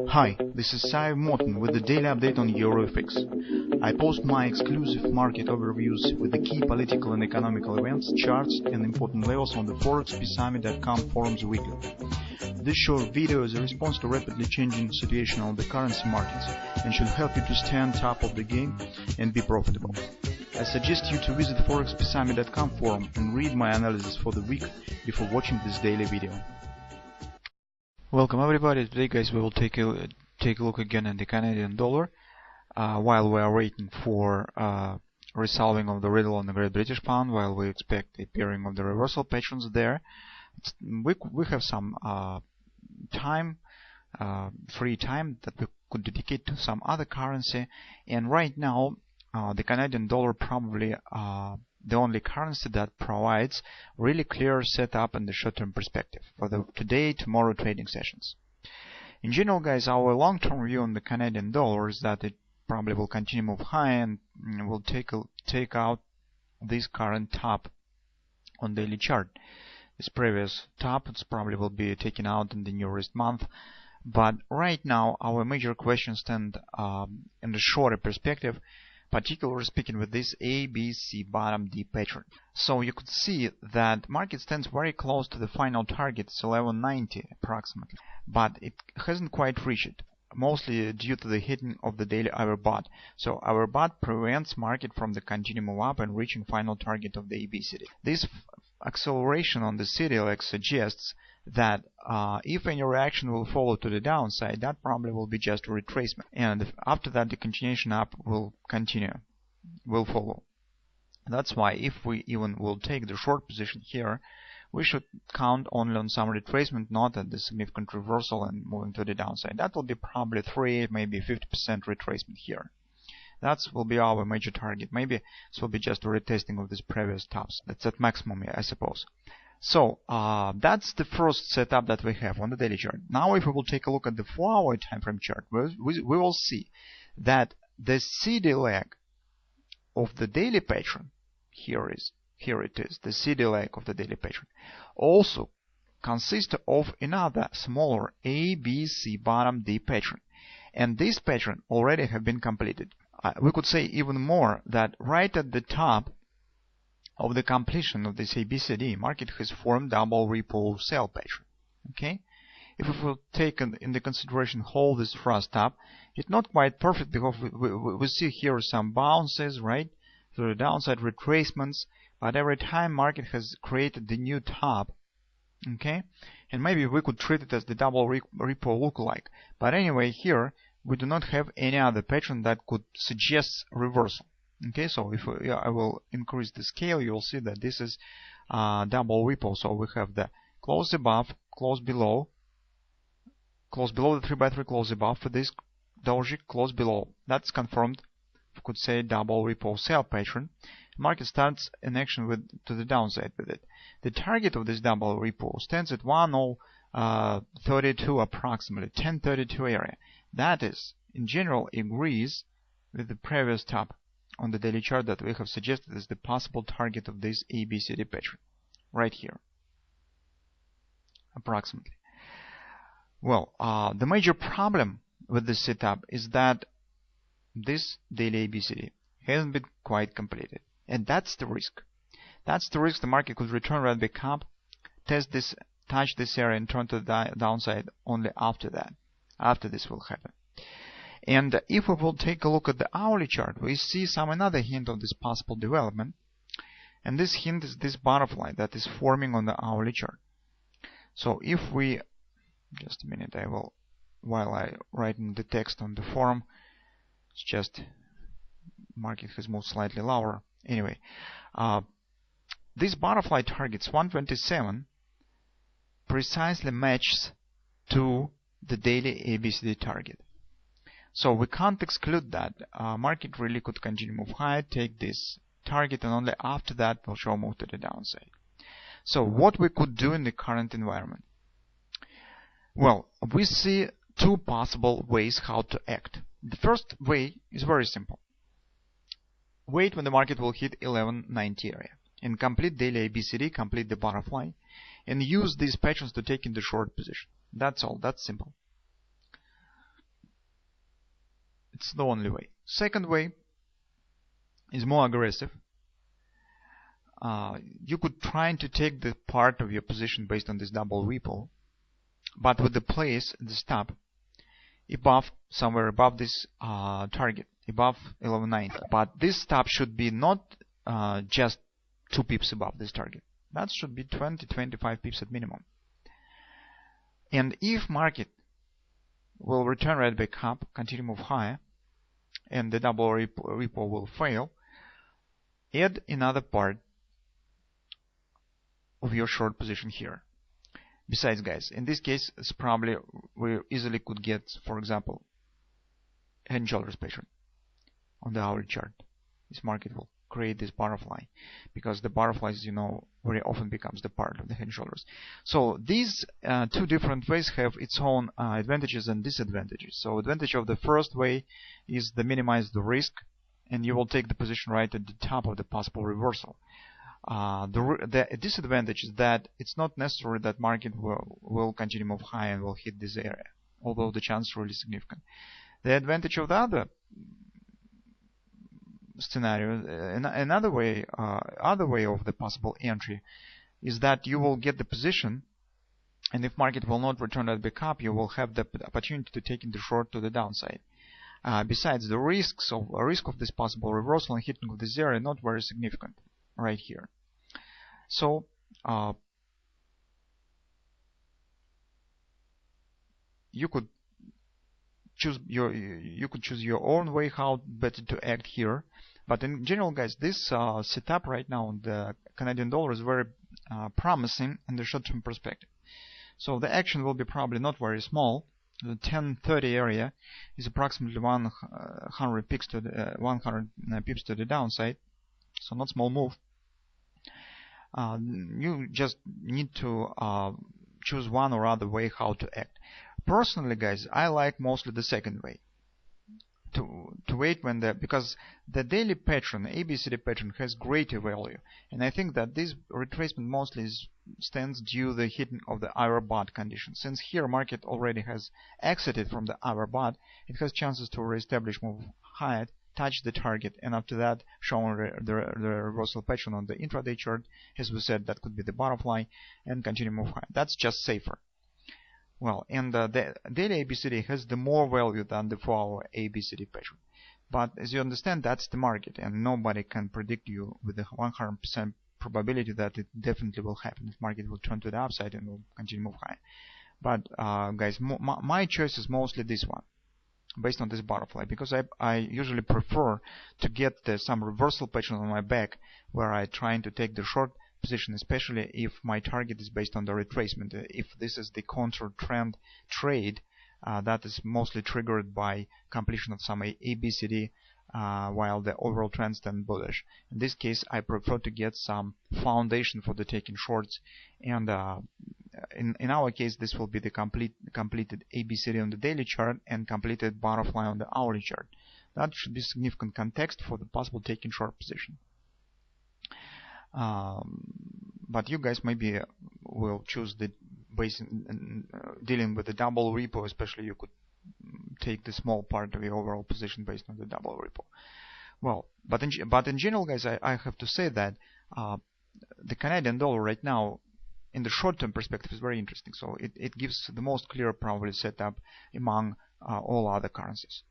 Hi, this is Sive Morten with the daily update on EuroFX. I post my exclusive market overviews with the key political and economical events, charts and important levels on the ForexPeaceArmy.com forums weekly. This short video is a response to rapidly changing situation on the currency markets and should help you to stay on top of the game and be profitable. I suggest you to visit ForexPeaceArmy.com forum and read my analysis for the week before watching this daily video. Welcome everybody. Today guys we will take a look again at the Canadian dollar while we are waiting for resolving of the riddle on the Great British Pound, while we expect a pairing of the reversal patterns there. We have some free time that we could dedicate to some other currency, and right now the Canadian dollar probably the only currency that provides really clear setup in the short-term perspective for the today, tomorrow trading sessions. In general, guys, our long-term view on the Canadian dollar is that it probably will continue to move high and will take out this current top on daily chart. This previous top probably will be taken out in the nearest month. But right now, our major question stands in the shorter perspective, particularly speaking with this ABC bottom D pattern. So you could see that market stands very close to the final target, it's 1190 approximately, but it hasn't quite reached it, mostly due to the hitting of the daily overbought. So overbought prevents market from the continuing move up and reaching final target of the ABCD. This acceleration on the CDLX suggests that if any reaction will follow to the downside, that probably will be just a retracement, and after that the continuation up will follow. That's why if we even will take the short position here, we should count only on some retracement, not at the significant reversal and moving to the downside. That will be probably 3, maybe 50% retracement here. That will be our major target. Maybe this will be just a retesting of this previous tops. That's at maximum, I suppose. So that's the first setup that we have on the daily chart. Now if we will take a look at the 4-hour time frame chart, we will see that the CD leg of the daily pattern, here it is, the CD leg of the daily pattern, also consists of another smaller ABC bottom D pattern, and this pattern already have been completed. We could say even more, that right at the top of the completion of this ABCD, market has formed double repo sell pattern. Okay, if we will take into consideration all this thrust up, it's not quite perfect because we see here some bounces, right, to the downside retracements, but every time market has created the new top. Okay, and maybe we could treat it as the double repo lookalike, but anyway, here we do not have any other pattern that could suggest reversal. Okay, so if I will increase the scale, you will see that this is double repo. So we have the close above, close below the 3x3, close above for this doji, close below. That's confirmed, we could say, double repo sell pattern. Market starts in action to the downside with it. The target of this double repo stands at 1032 approximately, 1032 area. That is, in general, agrees with the previous top on the daily chart that we have suggested as the possible target of this ABCD pattern, right here, approximately. Well, the major problem with this setup is that this daily ABCD hasn't been quite completed, and that's the risk. That's the risk. The market could return right back up, test this, touch this area, and turn to the downside only after that. After this will happen. And if we will take a look at the hourly chart, we see another hint of this possible development, and this hint is this butterfly that is forming on the hourly chart. So if we, just a minute, I will, while I write in the text on the forum, it's just market has moved slightly lower. Anyway, this butterfly targets 127 precisely matches to the daily ABCD target. So we can't exclude that market really could continue to move higher, take this target, and only after that will show move to the downside. So what we could do in the current environment? Well, we see two possible ways how to act. The first way is very simple. Wait when the market will hit 1190 area and complete daily ABCD, complete the butterfly, and use these patterns to take in the short position. That's all. That's simple. It's the only way. Second way is more aggressive. You could try to take the part of your position based on this double repo, but with the place, the stop, above, somewhere above this target, above 1190. But this stop should be not just 2 pips above this target. That should be 20-25 pips at minimum. And if market will return right back up, continue move higher, and the double repo will fail, add another part of your short position here. Besides, guys, in this case, it's probably we easily could get, for example, head and shoulders pattern on the hourly chart. This market will create this butterfly, because the butterflies, you know, very often becomes the part of the head and shoulders. So these two different ways have its own advantages and disadvantages. So advantage of the first way is the minimize the risk, and you will take the position right at the top of the possible reversal. The disadvantage is that it's not necessary that market will continue move high and will hit this area, although the chance is really significant. The advantage of the other scenario, another way of the possible entry, is that you will get the position, and if market will not return that back up, you will have the opportunity to take in the short to the downside. Besides, the risk of this possible reversal and hitting of this area not very significant right here. So you could choose your own way how better to act here. But in general, guys, this setup right now on the Canadian dollar is very promising in the short-term perspective. So the action will be probably not very small. The 1030 area is approximately 100 pips to the downside, so not small move. You just need to choose one or other way how to act. Personally, guys, I like mostly the second way. To wait when because the daily pattern, ABCD pattern, has greater value, and I think that this retracement mostly stands due the hitting of the hour bot condition. Since here market already has exited from the hour bot, it has chances to reestablish move higher, touch the target, and after that showing the reversal pattern on the intraday chart. As we said, that could be the butterfly, and continue move higher. That's just safer. Well, and the daily ABCD has the more value than the 4-hour ABCD pattern. But as you understand, that's the market, and nobody can predict you with the 100% probability that it definitely will happen. The market will turn to the upside and will continue move high. But guys, my choice is mostly this one, based on this butterfly, because I usually prefer to get some reversal pattern on my back where I trying to take the short position, especially if my target is based on the retracement. If this is the counter trend trade that is mostly triggered by completion of some ABCD while the overall trend stands bullish. In this case, I prefer to get some foundation for the taking shorts, and in our case, this will be the completed ABCD on the daily chart and completed butterfly on the hourly chart. That should be significant context for the possible taking short position. But you guys maybe will choose the base dealing with the double repo, especially you could take the small part of the overall position based on the double repo. Well, but in general, guys, I have to say that the Canadian dollar right now, in the short-term perspective, is very interesting. So it gives the most clear probably setup among all other currencies.